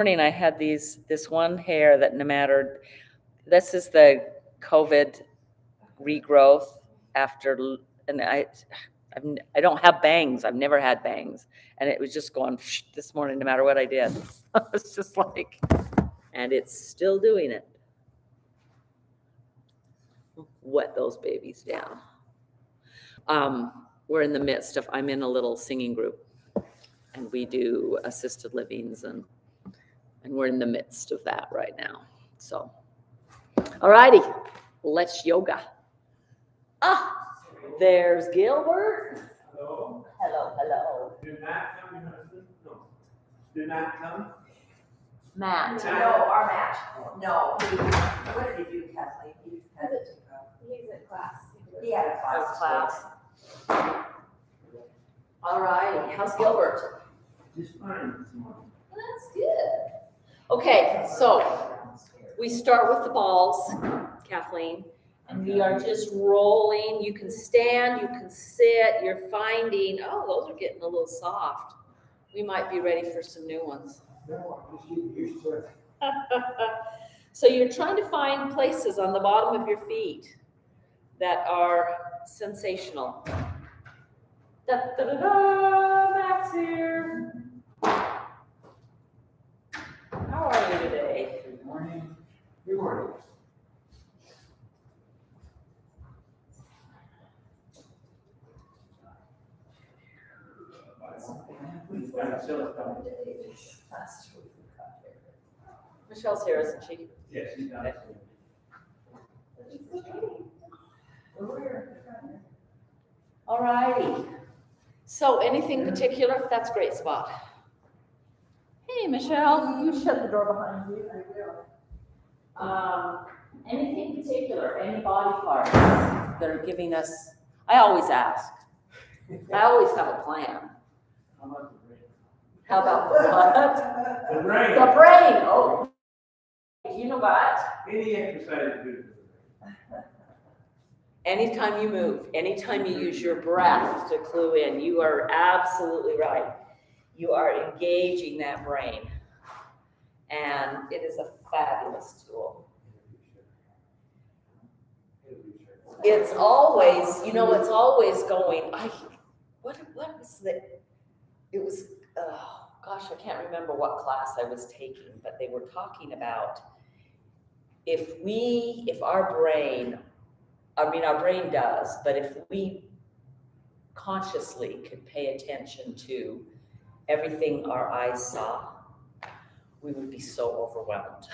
morning I had this one hair that no matter, this is the COVID regrowth after, and I don't have bangs. I've never had bangs. And it was just going this morning, no matter what I did. It's just like, and it's still doing it. Wet those babies down. We're in the midst of, I'm in a little singing group, and we do assisted livings, and we're in the midst of that right now. So, all righty, let's yoga. There's Gilbert. Hello. Hello, hello. Did Matt come, your husband? No. Did Matt come? Matt. No, our match. No. What did he do, Kathleen? He had it. He's in class. He had a class. All right, how's Gilbert? Just fine this morning. That's good. Okay, so we start with the balls, Kathleen, and we are just rolling. You can stand, you can sit. You're finding, oh, those are getting a little soft. We might be ready for some new ones. No, I'm just getting used to it. So you're trying to find places on the bottom of your feet that are sensational. Da, da, da, da, Max here. How are you today? Good morning. Good morning. Michelle's here, isn't she? Yes, she's done. All righty. So anything particular? That's a great spot. Hey, Michelle, you shut the door behind you. I will. Anything particular? Any body parts that are giving us? I always ask. I always have a plan. How about the brain? How about the what? The brain. The brain. Oh, you know what? Any exercise is good for the brain. Anytime you move, anytime you use your breath to clue in, you are absolutely right. You are engaging that brain. And it is a fabulous tool. It's always, it's always going, what was it? It was, oh gosh, I can't remember what class I was taking, but they were talking about if our brain does, but if we consciously could pay attention to everything our eyes saw, we would be so overwhelmed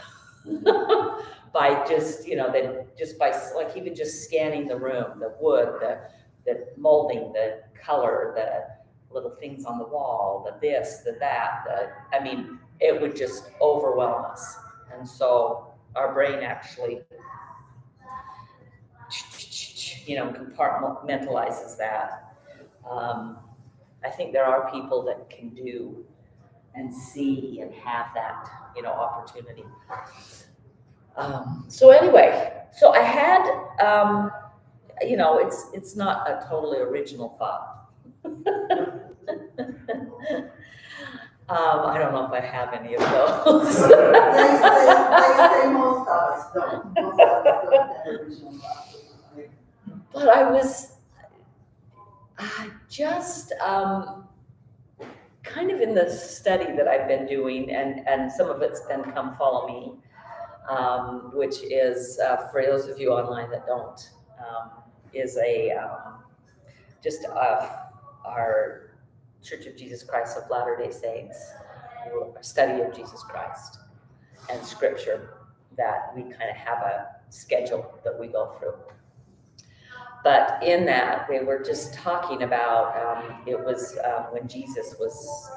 by just, even just scanning the room, the wood, the molding, the color, the little things on the wall, the this, the that, it would just overwhelm us. And so our brain actually, compartmentalizes that. I think there are people that can do and see and have that, opportunity. So anyway, so I had, it's not a totally original thought. I don't know if I have any of those. They say most of us don't. Most of us don't have original thoughts. But I was just kind of in the study that I've been doing, and some of it's been Come Follow Me, which is, for those of you online that don't, is our Church of Jesus Christ of Latter-day Saints study of Jesus Christ and scripture, that we kind of have a schedule that we go through. But in that, they were just talking about, it was when Jesus was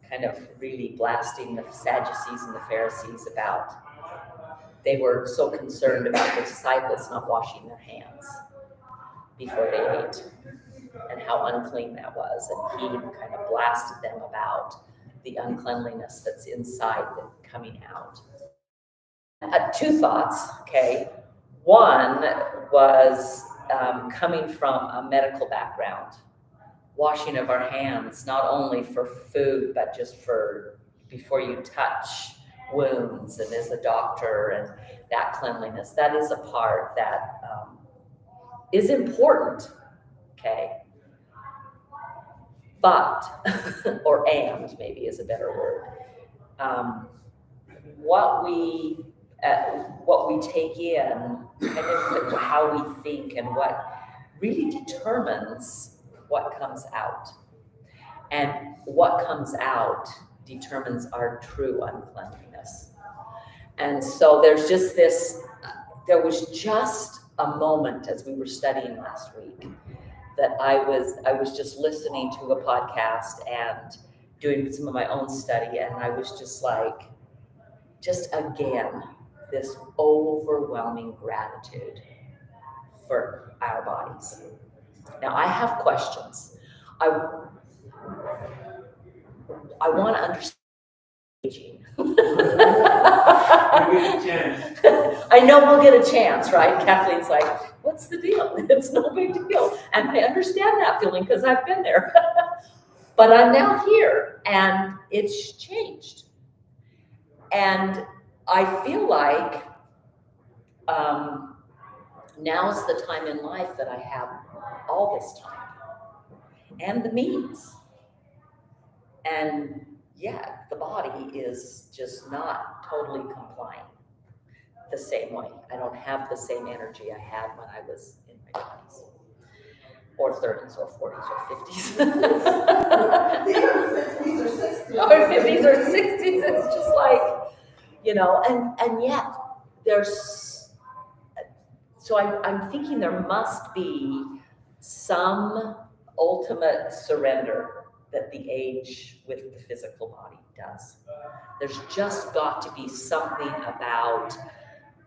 kind of really blasting the Sadducees and the Pharisees about, they were so concerned about the disciples not washing their hands before they ate, and how unclean that was. And he kind of blasted them about the uncleanliness that's inside and coming out. Two thoughts, okay. One was coming from a medical background, washing of our hands, not only for food, but just for before you touch wounds and is a doctor, and that cleanliness, that is a part that is important, okay? But, or and maybe is a better word. What we take in, kind of how we think, and what really determines what comes out. And what comes out determines our true uncleanliness. And so there was just a moment as we were studying last week that I was just listening to a podcast and doing some of my own study, and I was just like, just again, this overwhelming gratitude for our bodies. Now, I have questions. I want to understand aging. I know we'll get a chance, right? Kathleen's like, what's the deal? It's no big deal. And I understand that feeling because I've been there. But I'm now here and it's changed. And I feel like now's the time in life that I have all this time and the means. And yeah, the body is just not totally complying the same way. I don't have the same energy I had when I was in my 20s or 30s or 40s or 50s. Either 50s or 60s. Or 50s or 60s. It's just like, and yet there's, so I'm thinking there must be some ultimate surrender that the age with the physical body does. There's just got to be something about,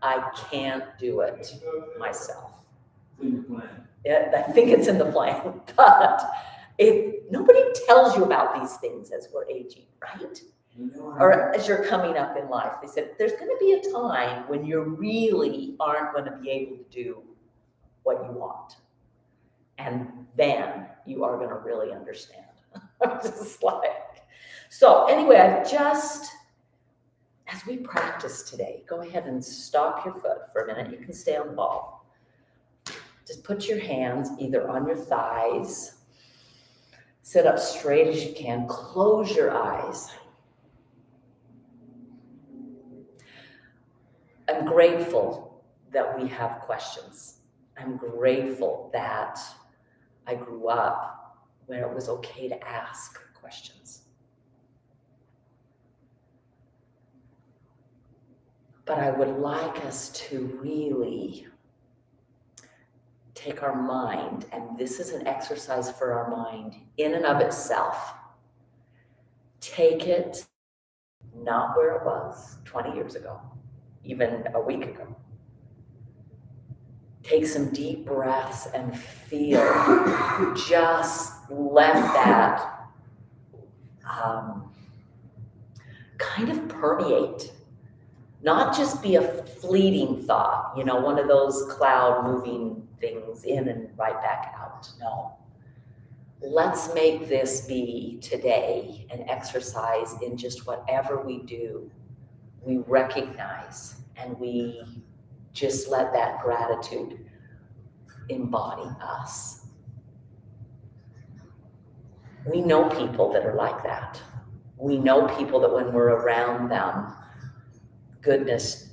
I can't do it myself. It's in the plan. I think it's in the plan, but nobody tells you about these things as we're aging, right? Or as you're coming up in life. They said, there's going to be a time when you really aren't going to be able to do what you want. And then you are going to really understand. I'm just like, so anyway, as we practice today, go ahead and stop your foot for a minute. You can stay on the ball. Just put your hands either on your thighs, sit up straight as you can, close your eyes. I'm grateful that we have questions. I'm grateful that I grew up when it was okay to ask questions. But I would like us to really take our mind, and this is an exercise for our mind in and of itself. Take it not where it was 20 years ago, even a week ago. Take some deep breaths and feel, just let that kind of permeate, not just be a fleeting thought, one of those cloud moving things in and right back out. No. Let's make this be today an exercise in just whatever we do, we recognize and we just let that gratitude embody us. We know people that are like that. We know people that when we're around them, goodness,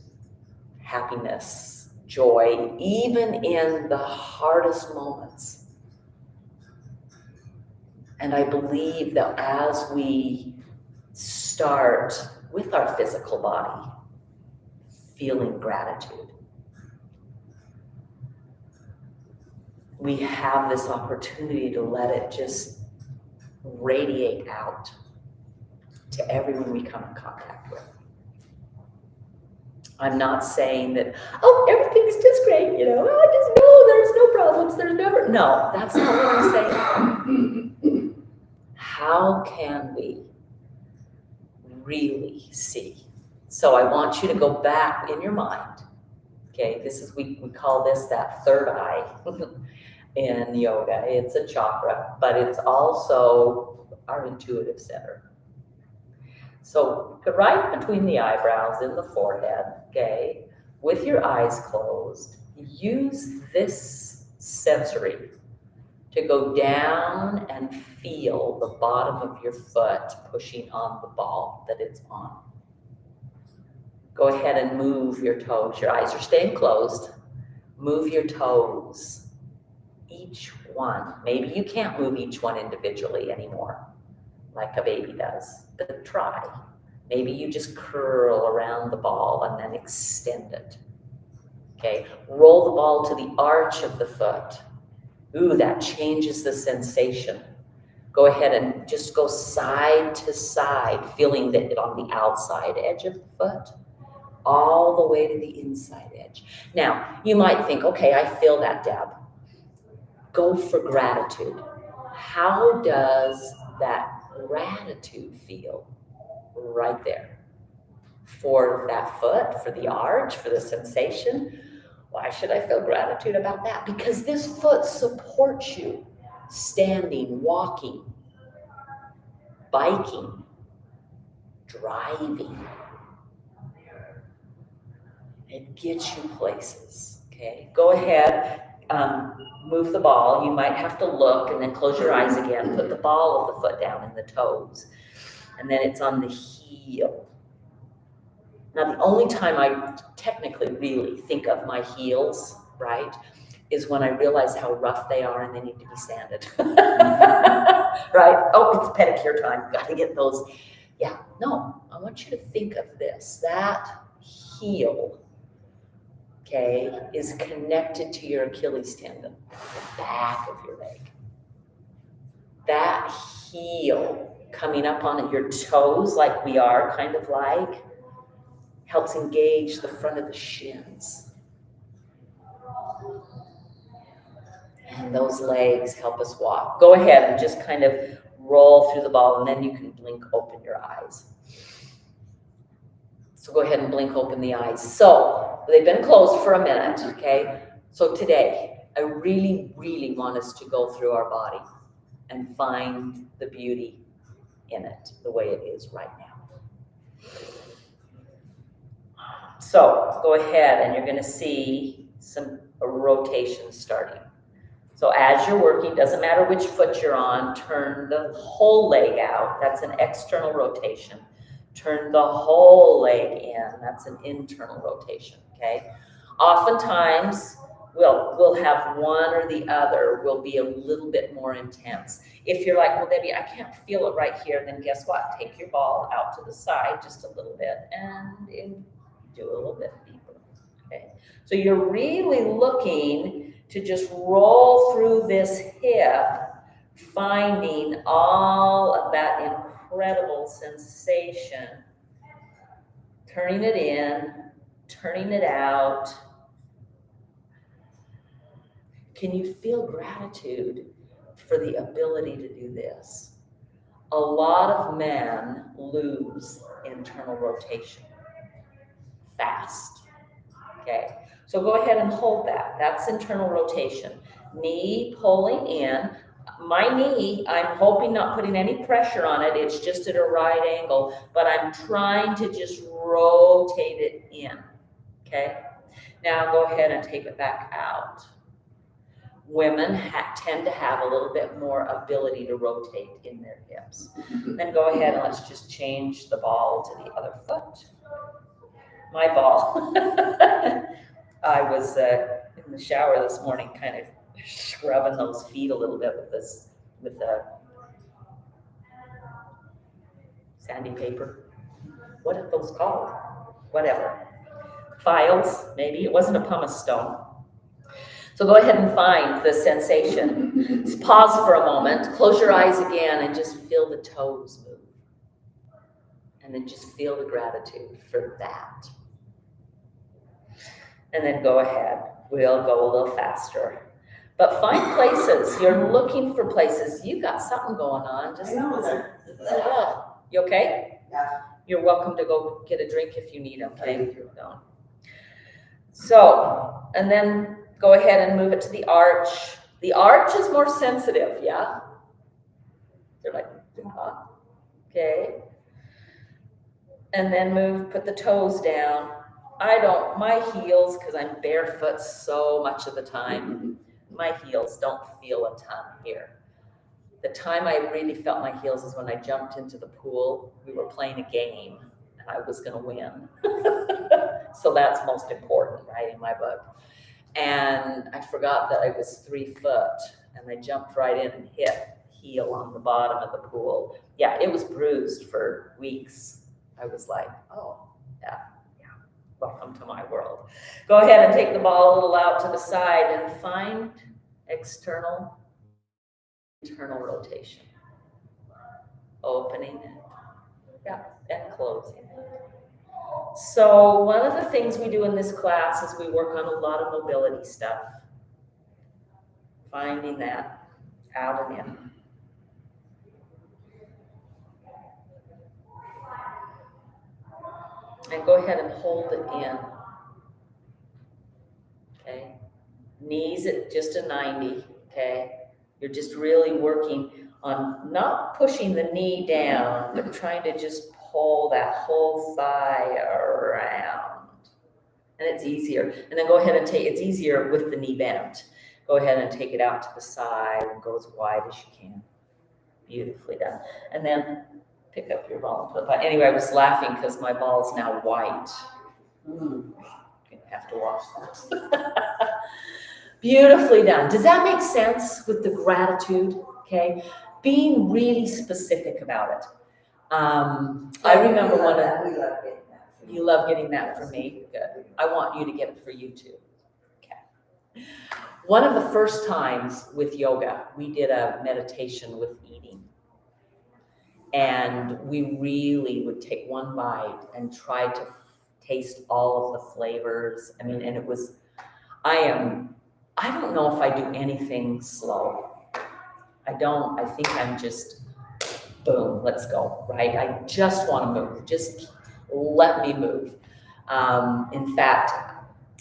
happiness, joy, even in the hardest moments. And I believe that as we start with our physical body, feeling gratitude, we have this opportunity to let it just radiate out to everyone we come in contact with. I'm not saying that, everything's just great, I just know there's no problems, there's never, no, that's not what I'm saying. How can we really see? So I want you to go back in your mind. Okay, this is, we call this that third eye in yoga. It's a chakra, but it's also our intuitive center. So right between the eyebrows in the forehead, okay, with your eyes closed, use this sensory to go down and feel the bottom of your foot pushing on the ball that it's on. Go ahead and move your toes. Your eyes are staying closed. Move your toes, each one. Maybe you can't move each one individually anymore, like a baby does, but try. Maybe you just curl around the ball and then extend it. Okay, roll the ball to the arch of the foot. Ooh, that changes the sensation. Go ahead and just go side to side, feeling it on the outside edge of the foot, all the way to the inside edge. Now, you might think, okay, I feel that, Deb. Go for gratitude. How does that gratitude feel right there? For that foot, for the arch, for the sensation? Why should I feel gratitude about that? Because this foot supports you. Standing, walking, biking, driving. It gets you places, okay? Go ahead, move the ball. You might have to look and then close your eyes again. Put the ball of the foot down in the toes. And then it's on the heel. Now, the only time I technically really think of my heels, right, is when I realize how rough they are and they need to be sanded. Right? Oh, it's pedicure time. Got to get those. Yeah, no, I want you to think of this. That heel, okay, is connected to your Achilles tendon, the back of your leg. That heel coming up on your toes, like we are, kind of like, helps engage the front of the shins. And those legs help us walk. Go ahead and just kind of roll through the ball, and then you can blink open your eyes. So go ahead and blink open the eyes. So they've been closed for a minute, okay? So today, I really, really want us to go through our body and find the beauty in it, the way it is right now. So go ahead, and you're going to see a rotation starting. So as you're working, doesn't matter which foot you're on, turn the whole leg out. That's an external rotation. Turn the whole leg in. That's an internal rotation, okay? Oftentimes, we'll have one or the other will be a little bit more intense. If you're like, well, Debbie, I can't feel it right here, then guess what? Take your ball out to the side just a little bit and do a little bit deeper, okay? So you're really looking to just roll through this hip, finding all of that incredible sensation, turning it in, turning it out. Can you feel gratitude for the ability to do this? A lot of men lose internal rotation fast, okay? So go ahead and hold that. That's internal rotation. Knee pulling in. My knee, I'm hoping not putting any pressure on it. It's just at a right angle, but I'm trying to just rotate it in, okay? Now go ahead and take it back out. Women tend to have a little bit more ability to rotate in their hips. Then go ahead and let's just change the ball to the other foot. My ball. I was in the shower this morning, kind of scrubbing those feet a little bit with the sandy paper. What are those called? Whatever. Files, maybe. It wasn't a pumice stone. So go ahead and find the sensation. Just pause for a moment, close your eyes again, and just feel the toes move. And then just feel the gratitude for that. And then go ahead. We'll go a little faster. But find places. You're looking for places. You got something going on. Just you okay? Yeah. You're welcome to go get a drink if you need, okay? So, and then go ahead and move it to the arch. The arch is more sensitive, yeah? They're like, okay. and then move, put the toes down. My heels, because I'm barefoot so much of the time, my heels don't feel a ton here. The time I really felt my heels is when I jumped into the pool. We were playing a game and I was going to win. So that's most important, right, in my book. And I forgot that I was 3 foot and I jumped right in and hit heel on the bottom of the pool. Yeah, it was bruised for weeks. I was like, oh, yeah, welcome to my world. Go ahead and take the ball a little out to the side and find external, internal rotation. Opening it, yeah, and closing it. So one of the things we do in this class is we work on a lot of mobility stuff. Finding that out and in. And go ahead and hold it in. Okay. Knees at just a 90. Okay. You're just really working on not pushing the knee down, but trying to just pull that whole thigh around. And it's easier. And then go ahead and it's easier with the knee bent. Go ahead and take it out to the side and go as wide as you can. Beautifully done. And then pick up your ball and put it back. Anyway, I was laughing because my ball is now white. Gonna have to wash that. Beautifully done. Does that make sense with the gratitude? Okay. Being really specific about it. I remember We love getting that. You love getting that from me? Good. I want you to get it for you too. Okay. One of the first times with yoga, we did a meditation with eating. And we really would take one bite and try to taste all of the flavors. I mean, and it was, I don't know if I do anything slow. I think I'm just, boom, let's go, right? I just want to move. Just let me move. In fact,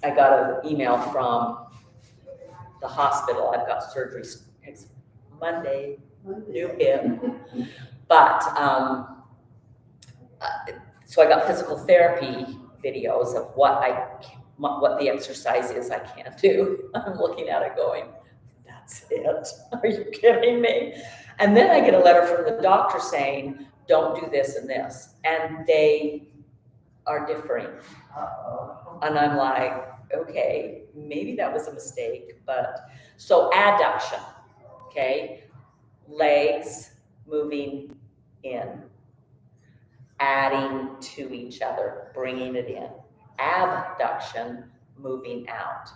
I got an email from the hospital. I've got surgery next Monday, new hip. But, so I got physical therapy videos of what the exercise is I can't do. I'm looking at it going, that's it? Are you kidding me? And then I get a letter from the doctor saying, don't do this and this. And they are differing. And I'm like, okay, maybe that was a mistake. But so adduction, okay? Legs moving in, adding to each other, bringing it in. Abduction, moving out.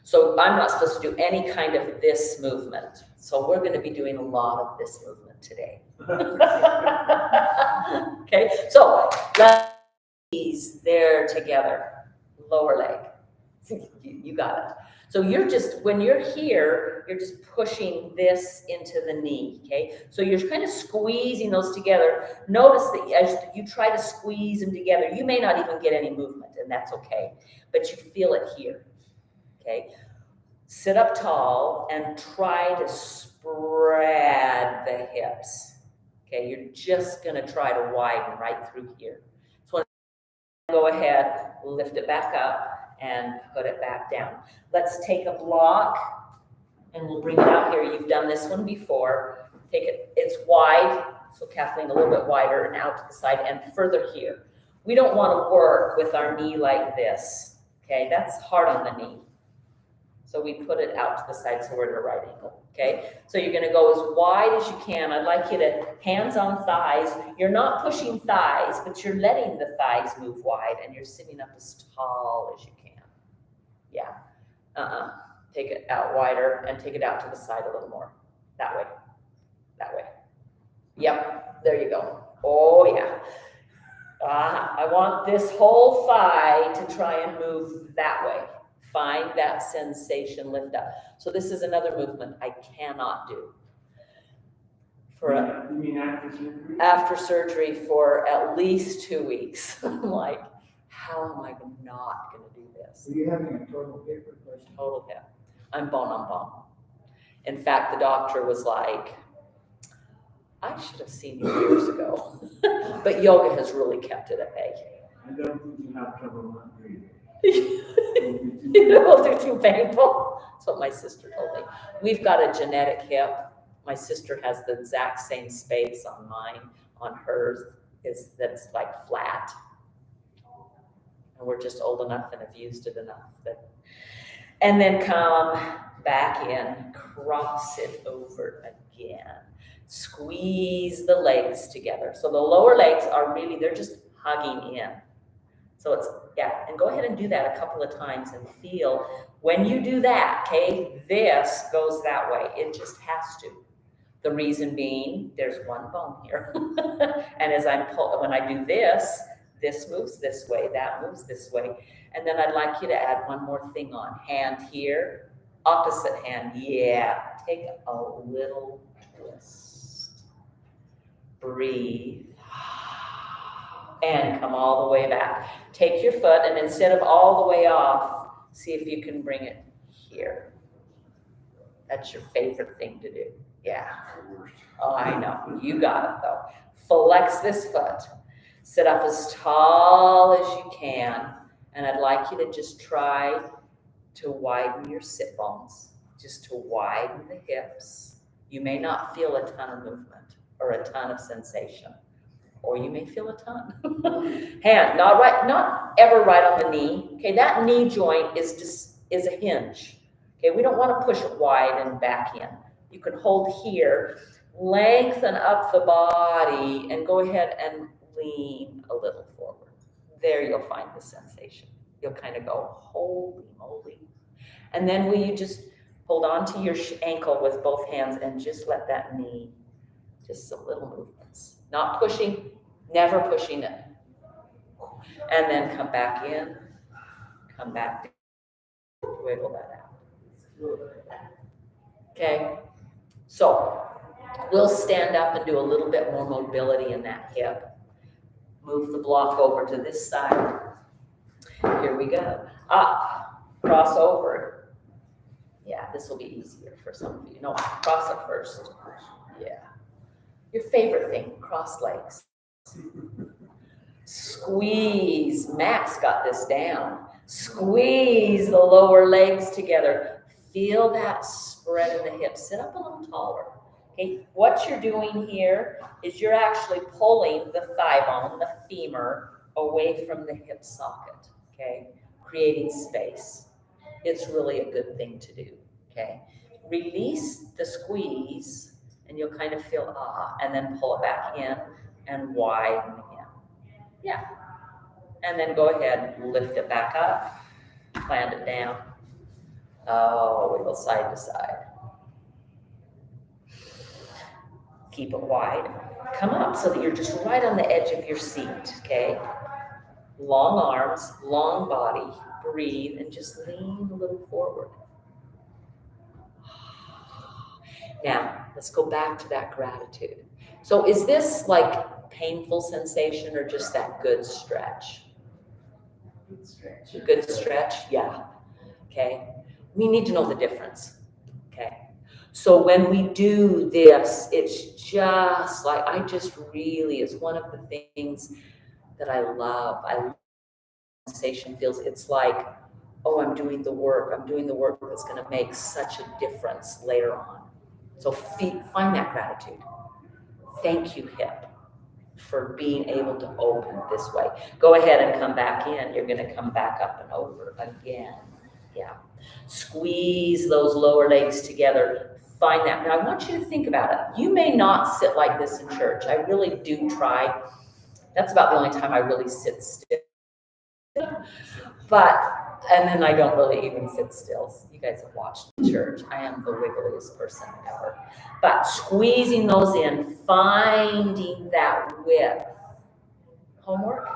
So I'm not supposed to do any kind of this movement. So we're going to be doing a lot of this movement today. Okay, so knees there together, lower leg. You got it. So when you're here, you're just pushing this into the knee, okay? So you're kind of squeezing those together. Notice that as you try to squeeze them together, you may not even get any movement, and that's okay. But you feel it here, okay? Sit up tall and try to spread the hips, okay? You're just gonna try to widen right through here. So go ahead, lift it back up, and put it back down. Let's take a block and we'll bring it out here. You've done this one before. Take it, it's wide, so Kathleen, a little bit wider and out to the side and further here. We don't want to work with our knee like this, okay? That's hard on the knee. So we put it out to the side so we're at a right angle, okay? So you're gonna go as wide as you can. I'd like you to hands on thighs. You're not pushing thighs, but you're letting the thighs move wide and you're sitting up as tall as you can. Yeah, take it out wider and take it out to the side a little more. That way, that way. Yep, there you go. Oh yeah. I want this whole thigh to try and move that way. Find that sensation, lift up. So this is another movement I cannot do. You mean after surgery? After surgery for at least 2 weeks. I'm like, how am I not going to do this? Are you having a total hip replacement? Total hip. I'm bone on bone. In fact, the doctor was like, I should have seen you years ago. But yoga has really kept it at bay. I don't think you have trouble not breathing. It will do too painful. That's what my sister told me. We've got a genetic hip. My sister has the exact same space on mine. On hers that's like flat. And we're just old enough and have used it enough and then come back in, cross it over again. Squeeze the legs together. So the lower legs are really, they're just hugging in. So it's, yeah, and go ahead and do that a couple of times and feel when you do that, okay, this goes that way. It just has to. The reason being, there's one bone here. And as when I do this moves this way, that moves this way. And then I'd like you to add one more thing on. Hand here, opposite hand, yeah. Take a little twist. Breathe. And come all the way back. Take your foot and instead of all the way off, see if you can bring it here. That's your favorite thing to do. Yeah. Oh, I know. You got it though. Flex this foot. Sit up as tall as you can. And I'd like you to just try to widen your sit bones. Just to widen the hips. You may not feel a ton of movement or a ton of sensation. Or you may feel a ton. Hand, not ever right on the knee. Okay, that knee joint is a hinge. Okay, we don't want to push it wide and back in. You can hold here, lengthen up the body, and go ahead and lean a little forward. There you'll find the sensation. You'll kind of go, holy moly. And then will you just hold on to your ankle with both hands and just let that knee, just some little movements. Not pushing, never pushing it. And then come back in, come back down, wiggle that out. Okay, so we'll stand up and do a little bit more mobility in that hip. Move the block over to this side. Here we go. Up, cross over. Yeah, this will be easier for some of you. No, cross it first. Yeah. Your favorite thing, cross legs. Squeeze. Max got this down. Squeeze the lower legs together. Feel that spread in the hips. Sit up a little taller. Okay, what you're doing here is you're actually pulling the thigh bone, the femur, away from the hip socket. Okay, creating space. It's really a good thing to do. Okay, release the squeeze. And you'll kind of feel, and then pull it back in and widen again. Yeah. And then go ahead and lift it back up, plant it down. Oh, wiggle side to side. Keep it wide. Come up so that you're just right on the edge of your seat, okay? Long arms, long body. Breathe and just lean a little forward. Now, let's go back to that gratitude. So is this like painful sensation or just that good stretch? Good stretch. Good stretch? Yeah. Okay. We need to know the difference. Okay. So when we do this, it's just like, it's one of the things that I love. Sensation feels, it's like, oh, I'm doing the work that's going to make such a difference later on. So find that gratitude. Thank you, hip, for being able to open this way. Go ahead and come back in. You're going to come back up and over again. Yeah. Squeeze those lower legs together. Find that. Now, I want you to think about it. You may not sit like this in church. I really do try. That's about the only time I really sit still. And then I don't really even sit still. You guys have watched the church. I am the wiggliest person ever. But squeezing those in, finding that width. Homework?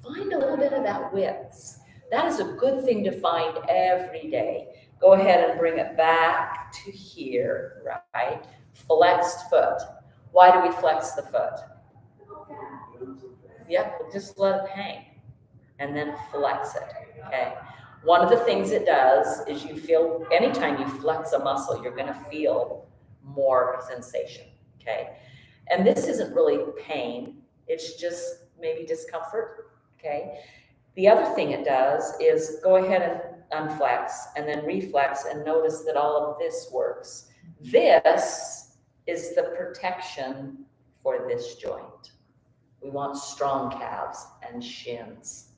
Find a little bit of that width. That is a good thing to find every day. Go ahead and bring it back to here, right? Flexed foot. Why do we flex the foot? Yep, just let it hang. And then flex it, okay? One of the things it does is you feel, anytime you flex a muscle, you're gonna feel more sensation, okay? And this isn't really pain, it's just maybe discomfort, okay? The other thing it does is go ahead and unflex and then reflex and notice that all of this works. This is the protection for this joint. We want strong calves and shins,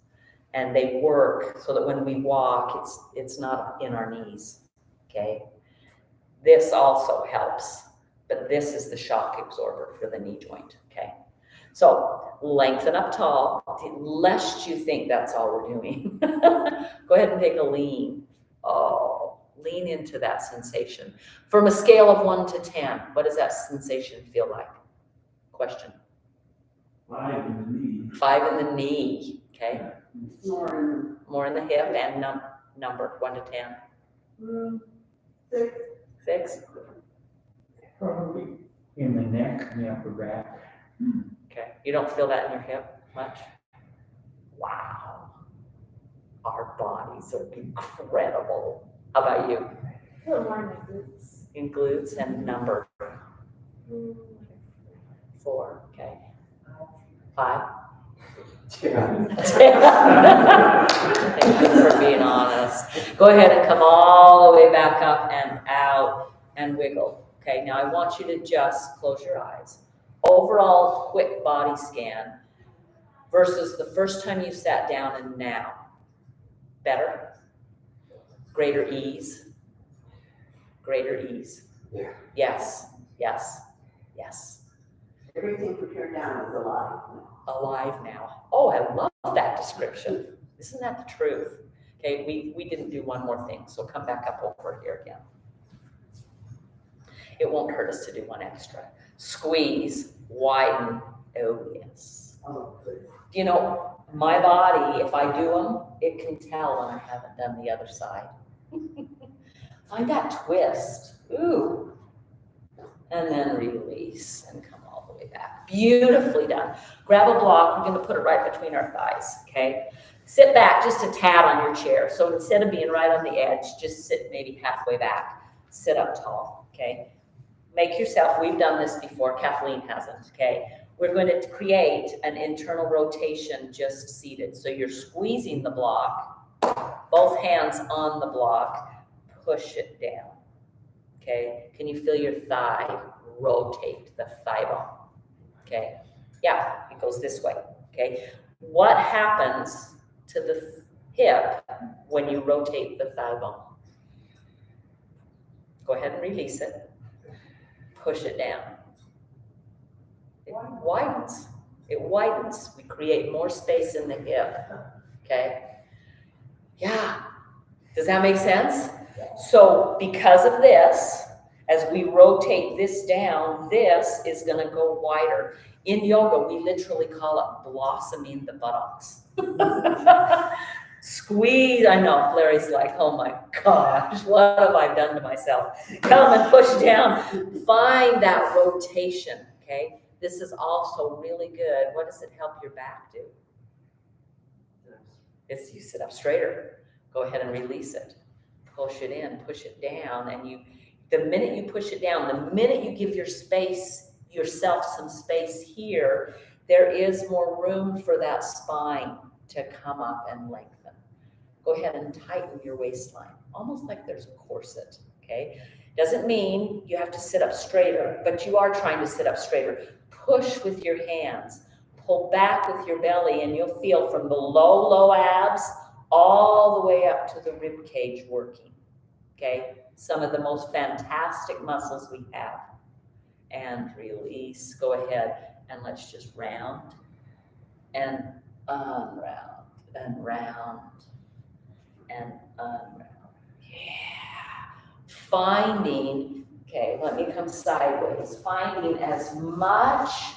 and they work so that when we walk, it's not in our knees, okay? This also helps, but this is the shock absorber for the knee joint, okay? So lengthen up tall, lest you think that's all we're doing. Go ahead and take a lean. Oh, lean into that sensation. From a scale of 1 to 10, what does that sensation feel like? Question. 5 in the knee. 5 in the knee, okay? More More in the hip and number 1 to 10. in 6. 6. Probably in the neck and the upper back. Okay. You don't feel that in your hip much? Wow. Our bodies are incredible. How about you? Feel more in my glutes. In glutes and number 4, okay. 5. Thank you for being honest. Go ahead and come all the way back up and out and wiggle. Okay, now I want you to just close your eyes. Overall quick body scan versus the first time you sat down and now. Better? Greater ease? Greater ease? Yeah. Yes, yes, yes. Everything from here down is alive. Alive now. Oh, I love that description. Isn't that the truth? Okay, we didn't do one more thing, so come back up over here again. It won't hurt us to do one extra. Squeeze, widen. Oh, yes. Oh, good. You know, my body, if I do them, it can tell when I haven't done the other side. Find that twist. Ooh. And then release and come all the way back. Beautifully done. Grab a block. We're going to put it right between our thighs, okay? Sit back just a tad on your chair. So instead of being right on the edge, just sit maybe halfway back. Sit up tall, okay? Make yourself, we've done this before, Kathleen hasn't, okay? We're going to create an internal rotation just seated. So you're squeezing the block, both hands on the block, push it down, okay? Can you feel your thigh rotate, the thigh bone, okay? Yeah, it goes this way, okay? What happens to the hip when you rotate the thigh bone? Go ahead and release it. Push it down. It widens. It widens. We create more space in the hip, okay? Yeah. Does that make sense? So because of this, as we rotate this down, this is going to go wider. In yoga, we literally call it blossoming the buttocks. Squeeze. I know, Larry's like, oh my gosh, what have I done to myself? Come and push down. Find that rotation, okay? This is also really good. What does it help your back do? It's you sit up straighter. Go ahead and release it. Push it in, push it down, and the minute you push it down, the minute you give yourself some space here, there is more room for that spine to come up and lengthen. Go ahead and tighten your waistline, almost like there's a corset, okay? Doesn't mean you have to sit up straighter, but you are trying to sit up straighter. Push with your hands, pull back with your belly, and you'll feel from the low abs all the way up to the rib cage working, okay? Some of the most fantastic muscles we have. And release. Go ahead and let's just round and unround and round and unround. Yeah. Finding, okay, let me come sideways. Finding as much,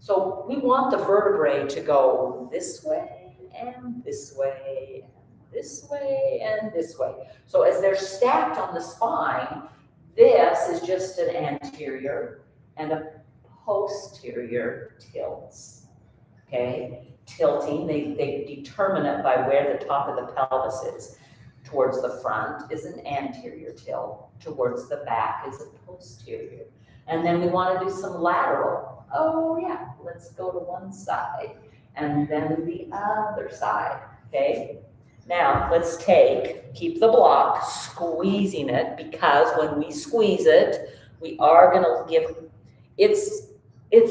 so we want the vertebrae to go this way and this way and this way and this way. So as they're stacked on the spine, this is just an anterior and a posterior tilts, okay? Tilting, they determine it by where the top of the pelvis is. Towards the front is an anterior tilt. Towards the back is a posterior. And then we want to do some lateral. oh yeah, let's go to one side and then the other side, okay? Now, let's keep the block, squeezing it, because when we squeeze it, we are gonna give, it's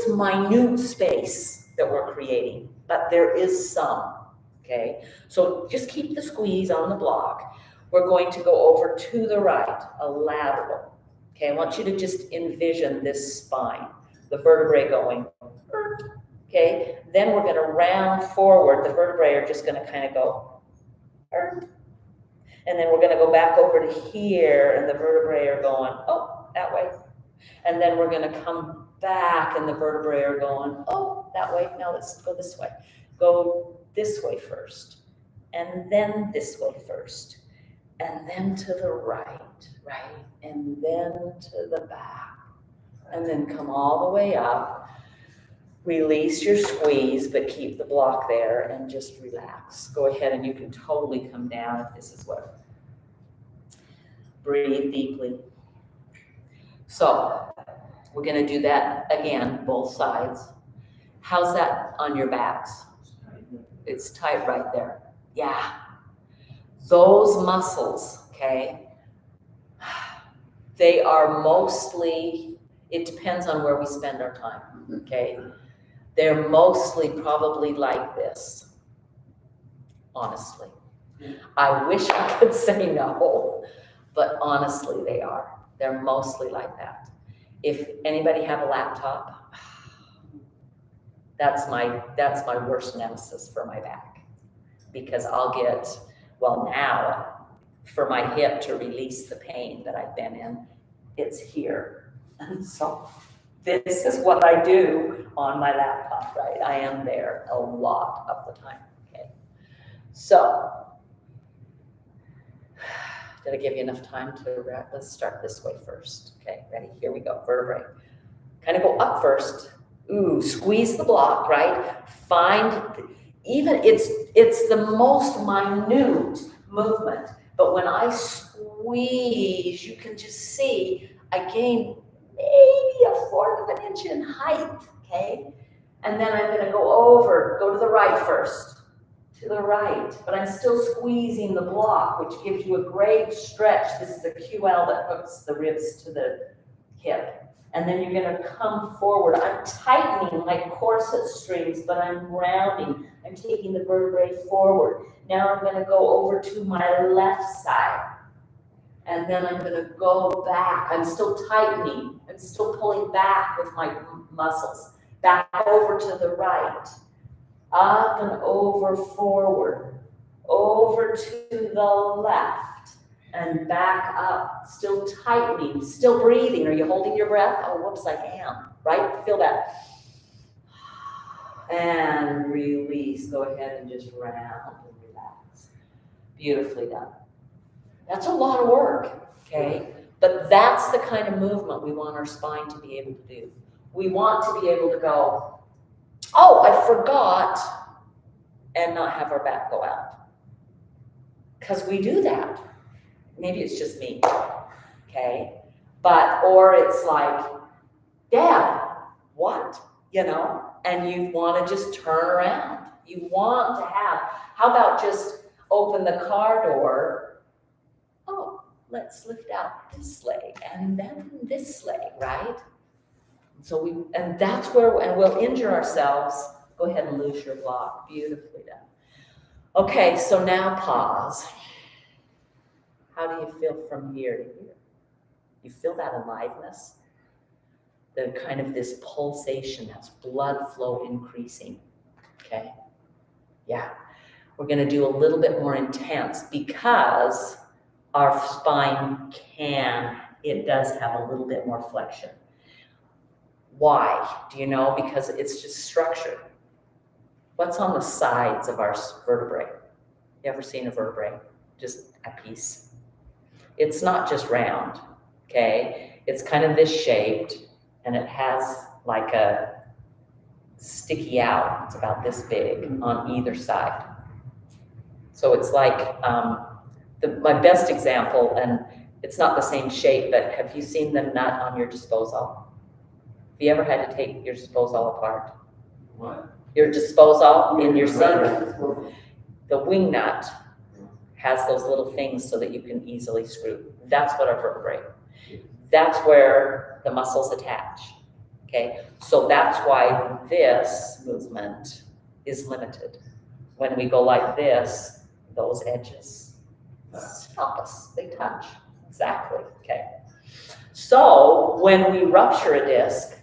minute space that we're creating, but there is some, okay? So just keep the squeeze on the block. We're going to go over to the right, a lateral. Okay, I want you to just envision this spine, the vertebrae going, okay? Then we're gonna round forward. The vertebrae are just gonna kind of go, and then we're gonna go back over to here, and the vertebrae are going, oh, that way. And then we're gonna come back, and the vertebrae are going, oh, that way. Now let's go this way. Go this way first, and then this way first, and then to the right, and then to the back, and then come all the way up. Release your squeeze, but keep the block there and just relax. Go ahead and you can totally come down if this is what. Breathe deeply. So we're gonna do that again, both sides. How's that on your backs? It's tight right there. Yeah. Those muscles, okay, they are mostly, it depends on where we spend our time, okay? They're mostly probably like this, honestly. I wish I could say no, but honestly they are. They're mostly like that. If anybody have a laptop, that's my worst nemesis for my back, because I'll get, well now, for my hip to release the pain that I've been in, it's here. And so this is what I do on my laptop, right? I am there a lot of the time, okay? So, did I give you enough time to wrap? Let's start this way first. Okay, ready? Here we go, vertebrae. Kind of go up first. Ooh, squeeze the block, right? Find, even, it's the most minute movement, but when I squeeze, you can just see I gain maybe 1/4 of an inch in height, okay? And then I'm gonna go to the right first, to the right, but I'm still squeezing the block, which gives you a great stretch. This is a QL that hooks the ribs to the hip. And then you're gonna come forward. I'm tightening like corset strings, but I'm rounding. I'm taking the vertebrae forward. Now I'm gonna go over to my left side. And then I'm gonna go back. I'm still tightening. I'm still pulling back with my muscles. Back over to the right. Up and over forward. Over to the left. And back up. Still tightening. Still breathing. Are you holding your breath? Oh, whoops, I am. Right? Feel that. And release. Go ahead and just round and relax. Beautifully done. That's a lot of work, okay? But that's the kind of movement we want our spine to be able to do. We want to be able to go, oh, I forgot, and not have our back go out. Because we do that. Maybe it's just me, okay? But, or it's like, Dad, what? You know? And you want to just turn around. You want to have, how about just open the car door? Oh, let's lift out this leg and then this leg, right? So and that's where, and we'll injure ourselves. Go ahead and loose your block. Beautifully done. Okay, so now pause. How do you feel from here to here? You feel that aliveness? The kind of this pulsation, that's blood flow increasing, okay? Yeah, we're gonna do a little bit more intense because our spine it does have a little bit more flexion. Why? Do you know? Because it's just structured. What's on the sides of our vertebrae? You ever seen a vertebrae? Just a piece. It's not just round, okay? It's kind of this shaped, and it has like a sticky out. It's about this big on either side. So it's like, my best example, and it's not the same shape, but have you seen the nut on your disposal? Have you ever had to take your disposal apart? What? Your disposal in your Right. sink, the wing nut has those little things so that you can easily screw. That's what our vertebrae. That's where the muscles attach, okay? So that's why this movement is limited. When we go like this, those edges stop us, they touch, exactly, okay? So when we rupture a disc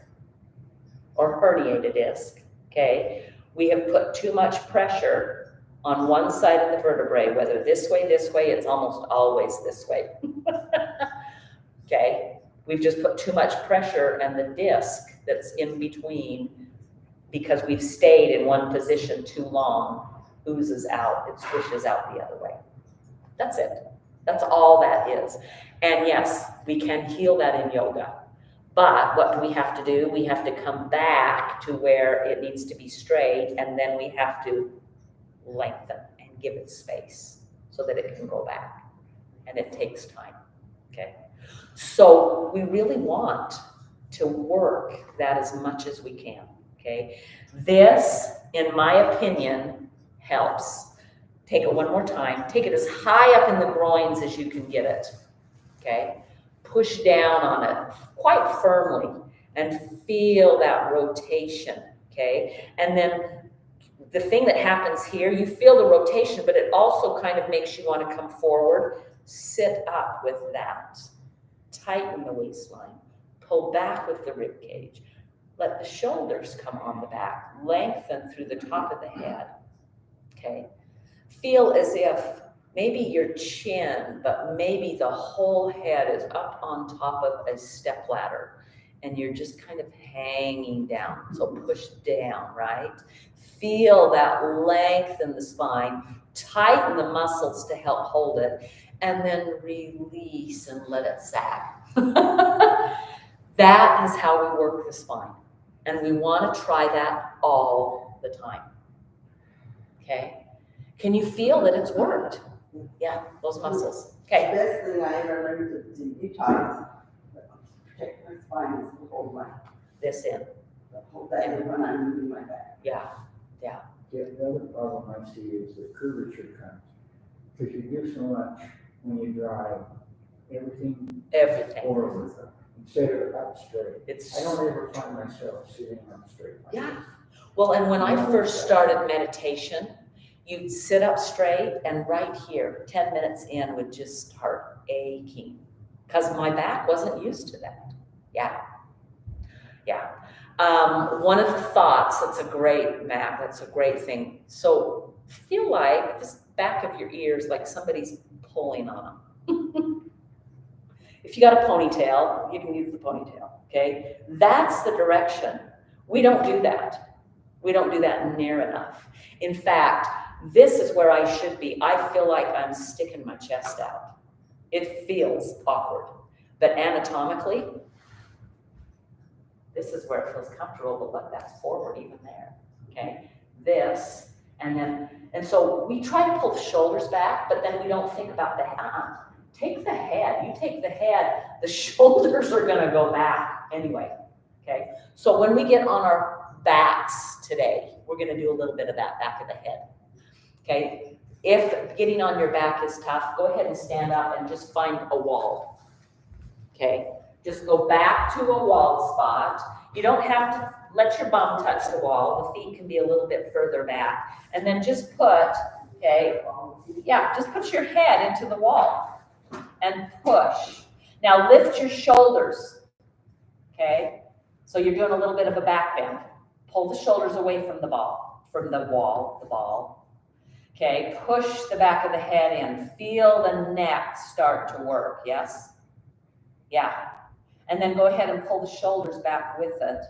or herniate a disc, okay, we have put too much pressure on one side of the vertebrae, whether this way, it's almost always this way. Okay, we've just put too much pressure and the disc that's in between, because we've stayed in one position too long, oozes out, it swishes out the other way. That's it. That's all that is. And yes, we can heal that in yoga. But what do we have to do? We have to come back to where it needs to be straight, and then we have to lengthen and give it space so that it can go back. And it takes time, okay? So we really want to work that as much as we can, okay? This, in my opinion, helps. Take it one more time. Take it as high up in the groins as you can get it, okay? Push down on it quite firmly and feel that rotation, okay? And then the thing that happens here, you feel the rotation, but it also kind of makes you want to come forward. Sit up with that. Tighten the waistline. Pull back with the rib cage. Let the shoulders come on the back. Lengthen through the top of the head, okay? Feel as if maybe your chin, but maybe the whole head is up on top of a step ladder and you're just kind of hanging down. So push down, right? Feel that length in the spine, tighten the muscles to help hold it, and then release and let it sag. That is how we work the spine. And we want to try that all the time. Okay? Can you feel that it's worked? Yeah, those muscles. The Okay. best thing I ever learned to Utah is protect my spine is to hold my, This in. hold that in when I'm moving my back. Yeah. The other problem I see is the curvature comes, because you do so much when you drive, everything forward, instead of up straight. It's I don't ever find myself sitting up straight like Yeah. this. well, and when I first started meditation, you'd sit up straight and right here, 10 minutes in would just start aching because my back wasn't used to that. Yeah. One of the thoughts, that's a great map, that's a great thing. So feel like just back of your ears, like somebody's pulling on them. If you got a ponytail, you can use the ponytail, okay? That's the direction. We don't do that. We don't do that near enough. In fact, this is where I should be. I feel like I'm sticking my chest out. It feels awkward. But anatomically, this is where it feels comfortable, but look, that's forward even there, okay? This, and so we try to pull the shoulders back, but then we don't think about the head. Take the head, you take the head, the shoulders are gonna go back anyway, okay? So when we get on our backs today, we're gonna do a little bit of that back of the head, okay? If getting on your back is tough, go ahead and stand up and just find a wall, okay? Just go back to a wall spot. You don't have to let your bum touch the wall. The feet can be a little bit further back. And then just put, okay, just put your head into the wall and push. Now lift your shoulders, okay? So you're doing a little bit of a back bend. Pull the shoulders away from the ball, the ball. Okay, push the back of the head in. Feel the neck start to work, yes? Yeah. And then go ahead and pull the shoulders back with it.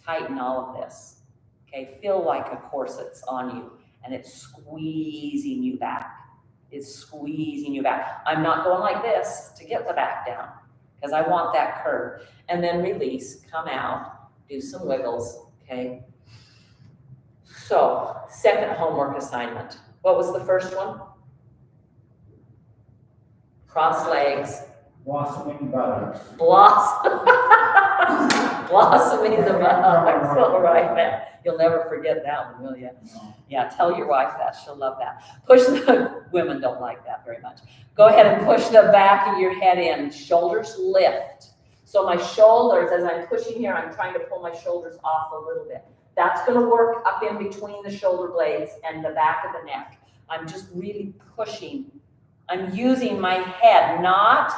Tighten all of this. Okay, feel like a corset's on you and it's squeezing you back. It's squeezing you back. I'm not going like this to get the back down because I want that curve. And then release, come out, do some wiggles, okay? So, second homework assignment. What was the first one? Cross legs, blossoming buttocks. Blossoming the buttocks, all right, man. You'll never forget that one, will you? Yeah, tell your wife that, she'll love that. Push the, women don't like that very much. Go ahead and push the back of your head in, shoulders lift. So my shoulders, as I'm pushing here, I'm trying to pull my shoulders off a little bit. That's gonna work up in between the shoulder blades and the back of the neck. I'm just really pushing. I'm using my head, not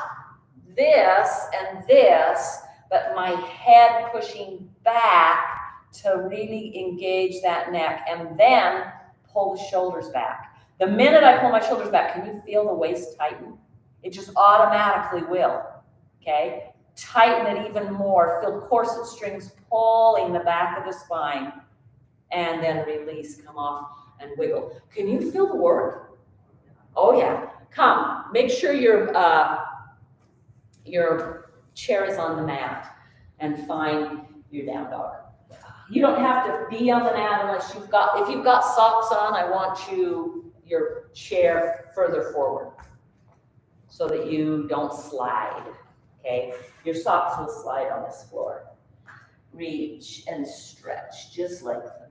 this and this, but my head pushing back to really engage that neck, and then pull the shoulders back. The minute I pull my shoulders back, can you feel the waist tighten? It just automatically will, okay? Tighten it even more. Feel corset strings pulling the back of the spine, and then release, come off and wiggle. Can you feel the work? Oh yeah, come. Make sure your chair is on the mat, and find your down dog. You don't have to be on the mat unless if you've got socks on, I want your chair further forward so that you don't slide, okay? Your socks will slide on this floor. Reach and stretch, just like that.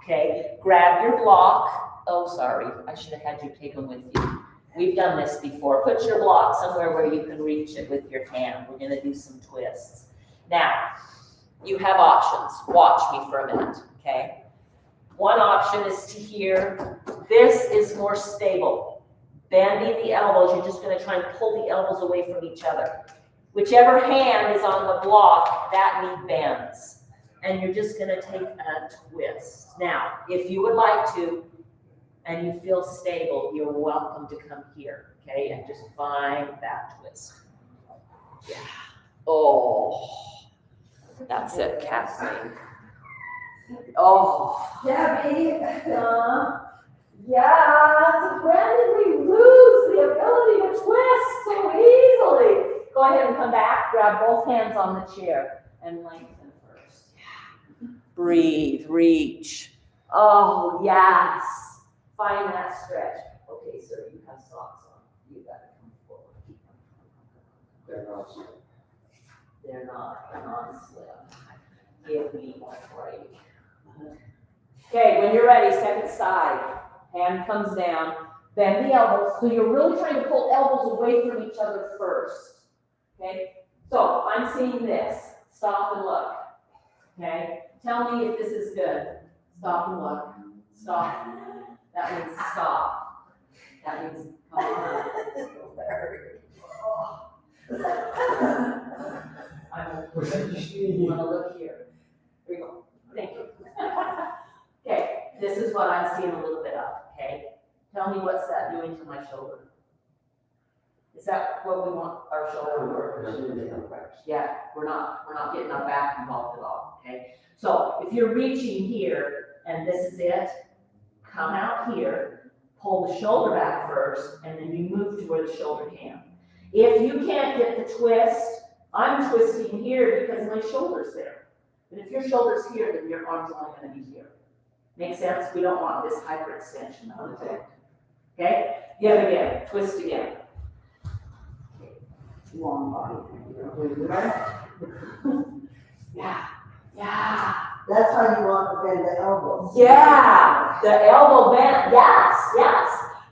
Okay, grab your block. Oh, sorry, I should have had you take them with you. We've done this before. Put your block somewhere where you can reach it with your hand. We're gonna do some twists. Now, you have options. Watch me for a minute, okay? One option is to here. This is more stable. Bending the elbows, you're just gonna try and pull the elbows away from each other. Whichever hand is on the block, that knee bends. And you're just gonna take a twist. Now, if you would like to, and you feel stable, you're welcome to come here, okay? And just find that twist. Yeah. Oh. That's it, Kathleen. Oh. Debbie. Yeah. So when did we lose the ability to twist so easily? Go ahead and come back. Grab both hands on the chair and lengthen first. Yeah. Breathe. Reach. Oh, yes. Find that stretch. Okay, sir, you have socks on. You gotta come forward. They're not. They're not slim. Give me one break. Okay, when you're ready, second side. Hand comes down. Bend the elbows. So you're really trying to pull elbows away from each other first. Okay? So I'm seeing this. Stop and look. Okay? Tell me if this is good. Stop and look. Stop. That means stop. That means come on. You want to look here. Here we go. Thank you. Okay, this is what I'm seeing a little bit of, okay? Tell me what's that doing to my shoulder? Is that what we want our shoulder to work? Yeah, we're not getting our back involved at all, okay? So if you're reaching here and this is it, come out here, pull the shoulder back first, and then you move to where the shoulder can. If you can't get the twist, I'm twisting here because my shoulder's there. But if your shoulder's here, then your arm's only going to be here. Make sense? We don't want this hyperextension of the hip. Okay? Give it again. Twist again. Long body. Yeah. Yeah. That's how you want to bend the elbows. Yeah. The elbow bend. Yes. Yes.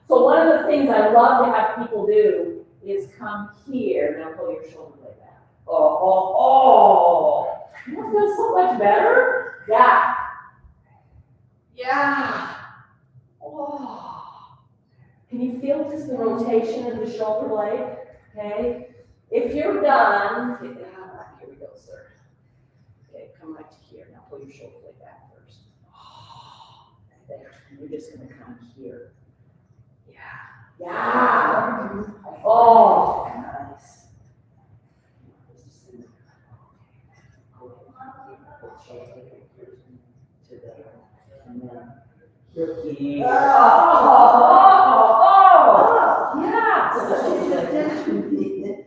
So one of the things I love to have people do is come here. Now pull your shoulder blade back. Oh. You don't feel so much better? Yeah. Yeah. Oh. Can you feel just the rotation of the shoulder blade? Okay. If you're done, here we go, sir. Okay, come right to here. Now pull your shoulder blade back first. There. You're just gonna come here. Yeah. Yeah. Oh, nice. And then here. Yeah.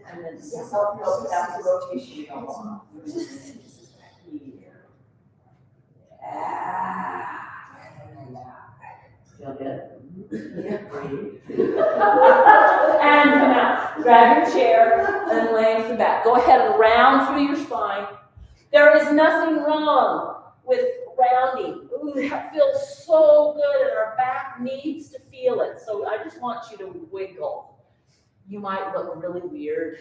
And then self-help, that's the rotation you don't want. Yeah. Feel good? Yeah. Breathe. And come out. Grab your chair and lay to the back. Go ahead and round through your spine. There is nothing wrong with rounding. Ooh, that feels so good, and our back needs to feel it. So I just want you to wiggle. You might look really weird.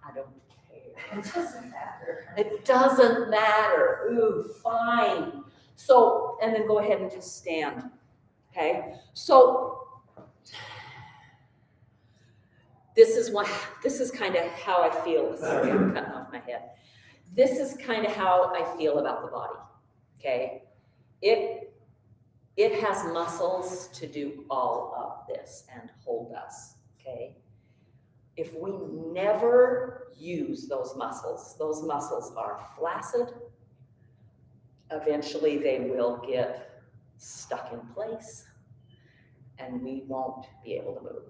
I don't care. It doesn't matter. It doesn't matter. Ooh, fine. So, and then go ahead and just stand. Okay? So, this is kind of how I feel. Sorry, I'm cutting off my head. This is kind of how I feel about the body. Okay? It has muscles to do all of this and hold us. Okay? If we never use those muscles are flaccid. Eventually they will get stuck in place and we won't be able to move.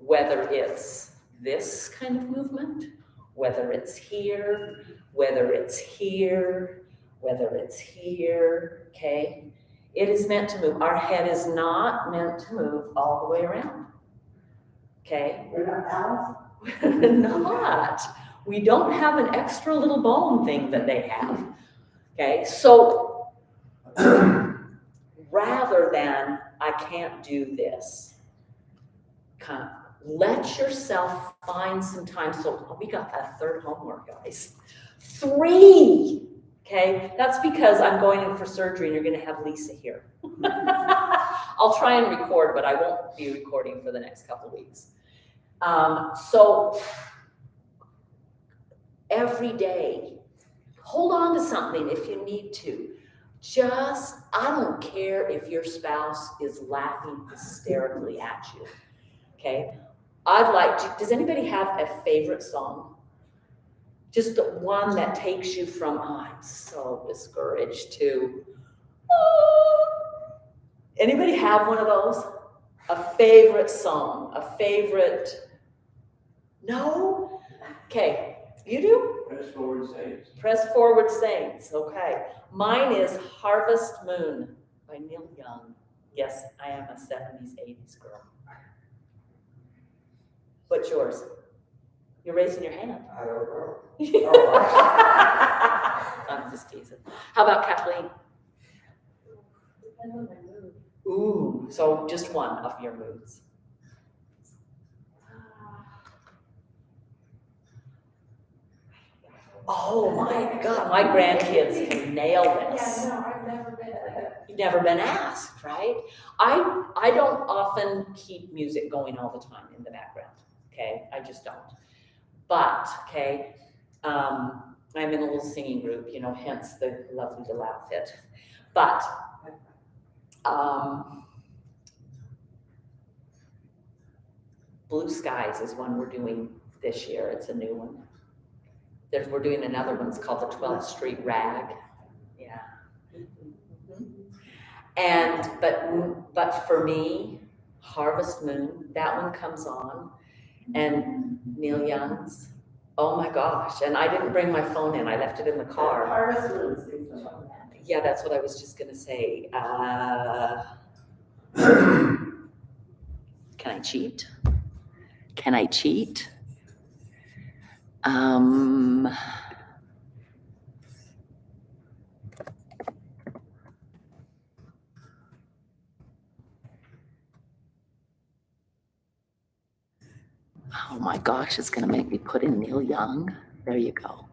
Whether it's this kind of movement, whether it's here, whether it's here, whether it's here, okay? It is meant to move. Our head is not meant to move all the way around, okay? We're not balanced. Not. We don't have an extra little bone thing that they have. Okay, so rather than I can't do this, kind of let yourself find some time. So we got a third homework, guys. 3. Okay, that's because I'm going in for surgery and you're going to have Lisa here. I'll try and record, but I won't be recording for the next couple weeks. So every day, hold on to something if you need to. I don't care if your spouse is laughing hysterically at you, okay? Does anybody have a favorite song? Just the one that takes you from, oh, I'm so discouraged to, oh. Anybody have one of those? A favorite song, a favorite, no? Okay, you do? Press forward, Saints. Press Forward Saints, okay. Mine is Harvest Moon by Neil Young. Yes, I am a 70s, 80s girl. What's yours? You're raising your hand. I don't know. I'm just teasing. How about Kathleen? Depends on my mood. Ooh, so just one of your moods. Oh my God, my grandkids can nail this. Yeah, no, I've never been. You've never been asked, right? I don't often keep music going all the time in the background, okay? I just don't. But, okay, I'm in a little singing group, hence the lovely little outfit. But, Blue Skies is one we're doing this year. It's a new one. We're doing another one. It's called the 12th Street Rag. Yeah. And, but for me, Harvest Moon, that one comes on. And Neil Young's, oh my gosh. And I didn't bring my phone in. I left it in the car. Harvest Moon sings about that. Yeah, that's what I was just going to say. Can I cheat? Can I cheat? Oh my gosh, it's going to make me put in Neil Young. There you go.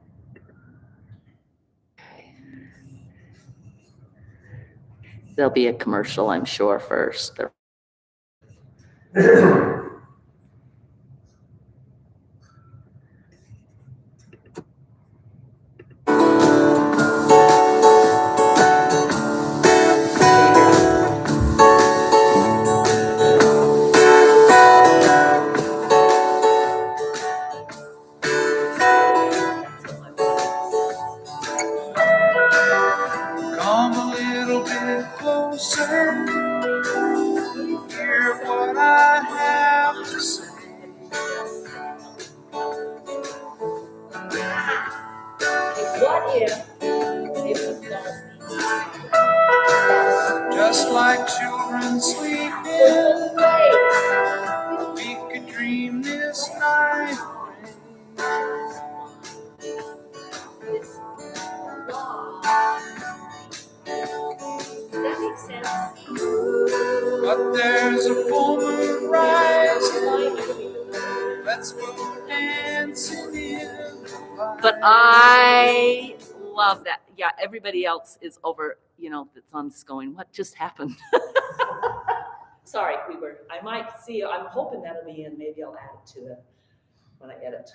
Okay. There'll be a commercial, I'm sure, first. Come a little bit closer, hear what I have to say. What if it was Darcy? Just like children sleeping, Wait. we could dream this night we're dancing in the light. But I love that. Yeah, everybody else is over, that's on this going, what just happened? Sorry, I might see, I'm hoping that'll be in, maybe I'll add it to it when I edit.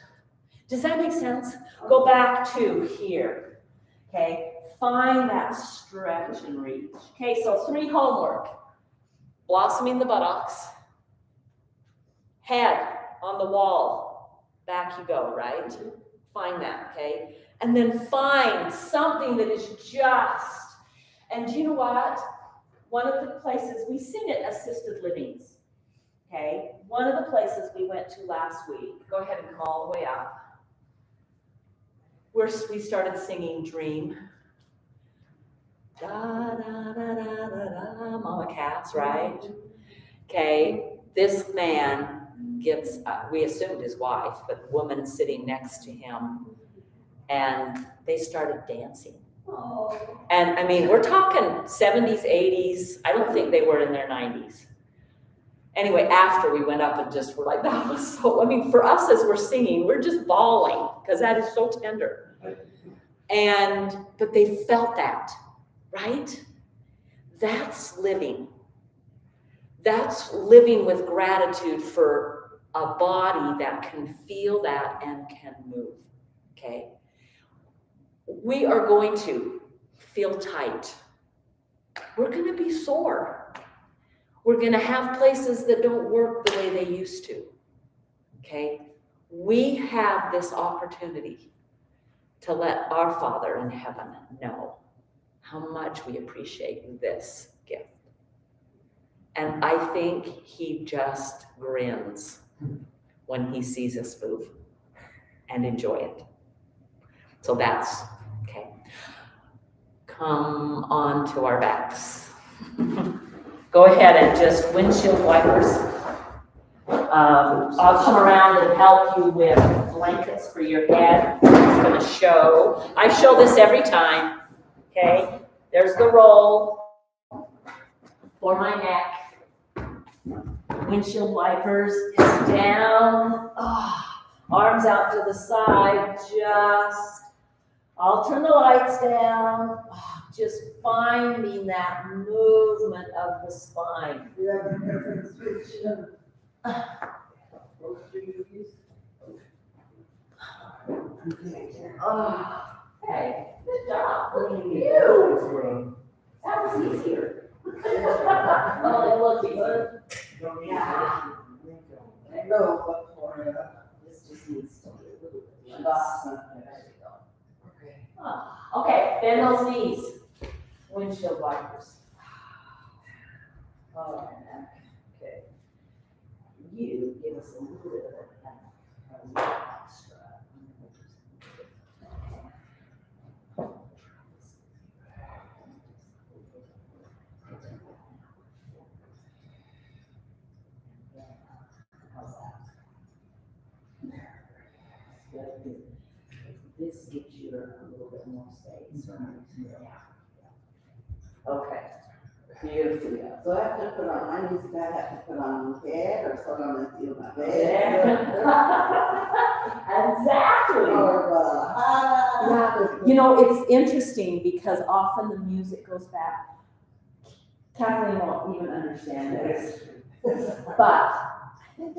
Does that make sense? Go back to here, okay? Find that stretch and reach. Okay, so 3 homework. Blossoming the buttocks. Head on the wall. Back you go, right? Find that, okay? And then find something that is just, and do you know what? One of the places, we sing at assisted livings, okay? One of the places we went to last week, go ahead and come all the way up, we started singing Dream. Da, da, da, da, da, da, Mama Cass, right? Okay, this man gets, we assumed his wife, but the woman sitting next to him, and they started dancing. And I mean, we're talking 70s, 80s. I don't think they were in their 90s. Anyway, after we went up and just were like, that was so, I mean, for us as we're singing, we're just bawling because that is so tender. But they felt that, right? That's living. That's living with gratitude for a body that can feel that and can move, okay? We are going to feel tight. We're going to be sore. We're going to have places that don't work the way they used to, okay? We have this opportunity to let our Father in heaven know how much we appreciate this gift. And I think he just grins when he sees us move and enjoy it. So that's okay. Come on to our backs. Go ahead and just windshield wipers. I'll come around and help you with blankets for your head. It's going to show. I show this every time. Okay. There's the roll for my neck. Windshield wipers is down. Arms out to the side. I'll turn the lights down. Just finding that movement of the spine. You have a different switch. Hey, good job. Look at you. That was easier. Oh, it looked good. Yeah. I know what for This just needs to be a little bit less. There you go. Okay, bend those knees. Windshield wipers. Oh, okay. You give us a little bit of extra. How's that? This gives you a little bit more space, right? Yeah. Okay. Beautiful. So I have to put on, my knees, I have to put on my head or put on the feel my bed. Exactly. Yeah. It's interesting because often the music goes back. Kathleen won't even understand this. But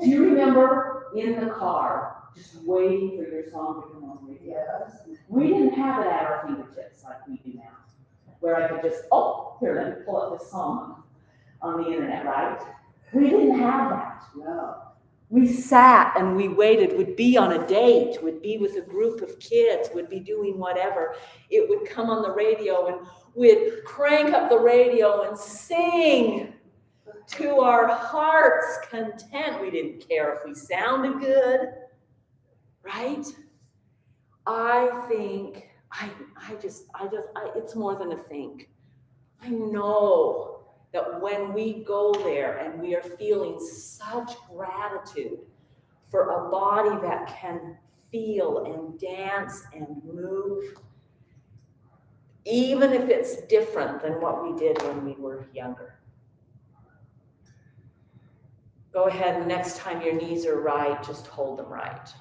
do you remember in the car just waiting for your song to come on the radio? Yes. We didn't have it at our fingertips like we do now, where I could just, here, let me pull up this song on the internet, right? We didn't have that. No. We sat and we waited, would be on a date, would be with a group of kids, would be doing whatever. It would come on the radio and we'd crank up the radio and sing to our heart's content. We didn't care if we sounded good, right? I think, it's more than a think. I know that when we go there and we are feeling such gratitude for a body that can feel and dance and move, even if it's different than what we did when we were younger. Go ahead and next time your knees are right, just hold them right.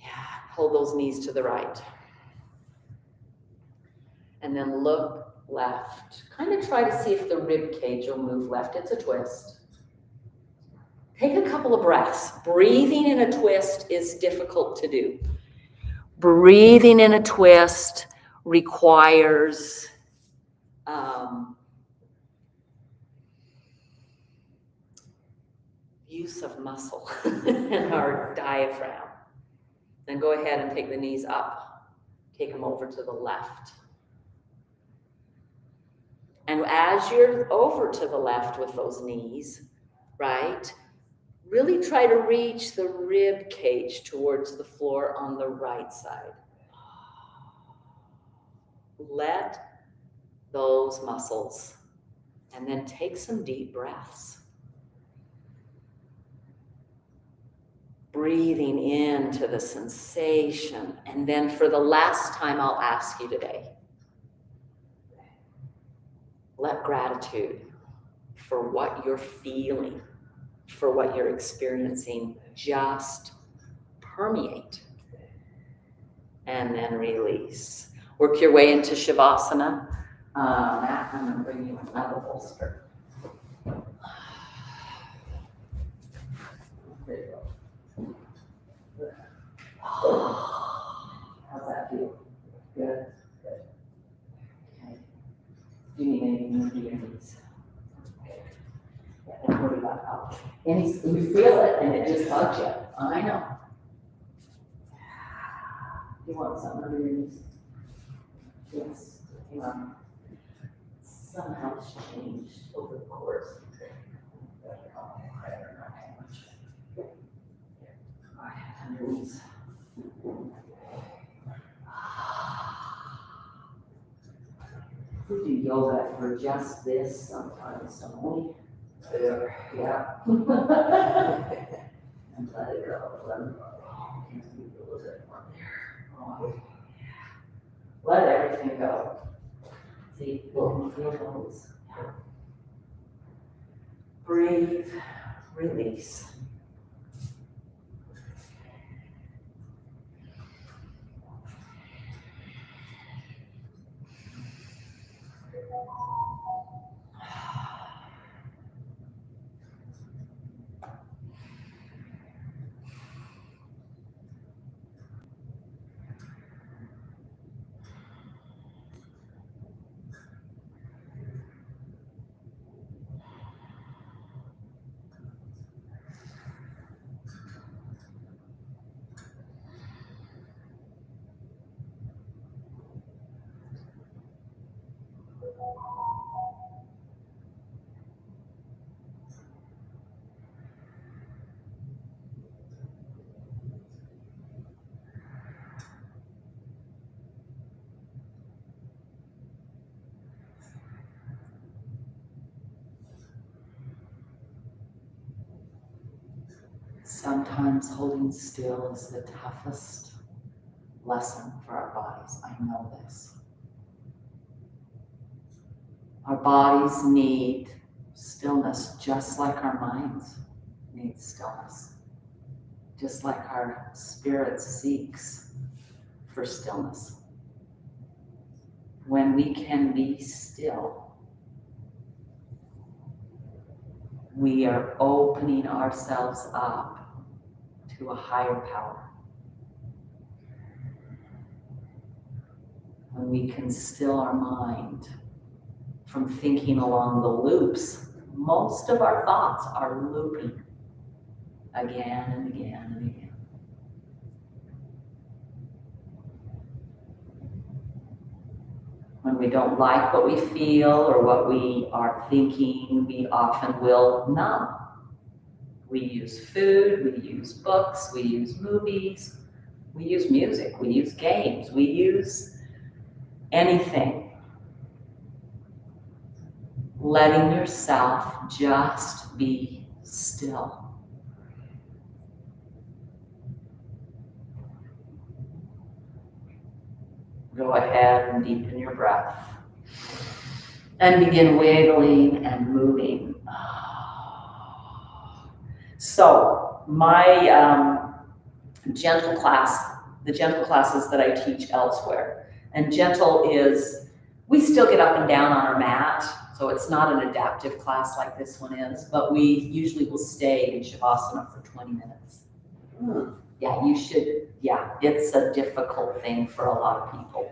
Yeah, hold those knees to the right. And then look left. Kind of try to see if the rib cage will move left. It's a twist. Take a couple of breaths. Breathing in a twist is difficult to do. Breathing in a twist requires use of muscle in our diaphragm. Then go ahead and take the knees up. Take them over to the left. And as you're over to the left with those knees, right, really try to reach the rib cage towards the floor on the right side. Let those muscles, and then take some deep breaths. Breathing into the sensation. And then for the last time, I'll ask you today, let gratitude for what you're feeling, for what you're experiencing, just permeate. And then release. Work your way into Shavasana. Matt, I'm going to bring you another bolster. There you go. How's that feel? Good? Good. Okay. Do you need anything to your knees? Okay. Yeah, don't worry about how. And you feel it and it just bugs you. I know. You want something under your knees? Yes. Somehow it's changed over the course. Underneath. We do yoga for just this sometimes, don't we? Yeah. And let it go. Let it go. A little bit more there. Oh. Let everything go. See, feel those. Breathe, release. Sometimes holding still is the toughest lesson for our bodies. I know this. Our bodies need stillness just like our minds need stillness. Just like our spirit seeks for stillness. When we can be still, we are opening ourselves up to a higher power. When we can still our mind from thinking along the loops, most of our thoughts are looping again and again and again. When we don't like what we feel or what we are thinking, we often will numb. We use food, we use books, we use movies, we use music, we use games, we use anything. Letting yourself just be still. Go ahead and deepen your breath. And begin wiggling and moving. So my gentle class, the gentle classes that I teach elsewhere, and gentle is, we still get up and down on our mat, so it's not an adaptive class like this one is, but we usually will stay in Shavasana for 20 minutes. Yeah, you should, yeah, it's a difficult thing for a lot of people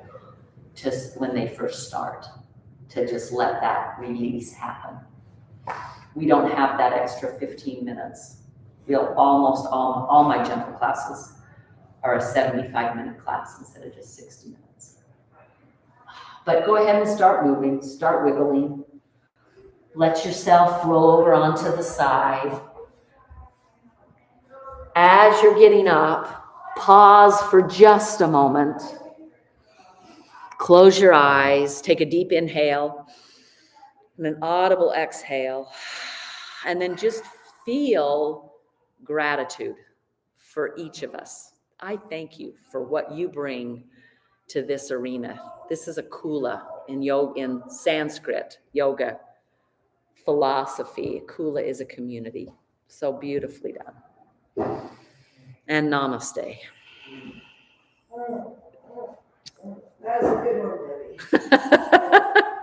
to, when they first start, to just let that release happen. We don't have that extra 15 minutes. We'll almost all my gentle classes are a 75-minute class instead of just 60 minutes. But go ahead and start moving, start wiggling. Let yourself roll over onto the side. As you're getting up, pause for just a moment. Close your eyes, take a deep inhale and an audible exhale, and then just feel gratitude for each of us. I thank you for what you bring to this arena. This is a kula in yoga, in Sanskrit yoga philosophy. Kula is a community. So beautifully done. And namaste.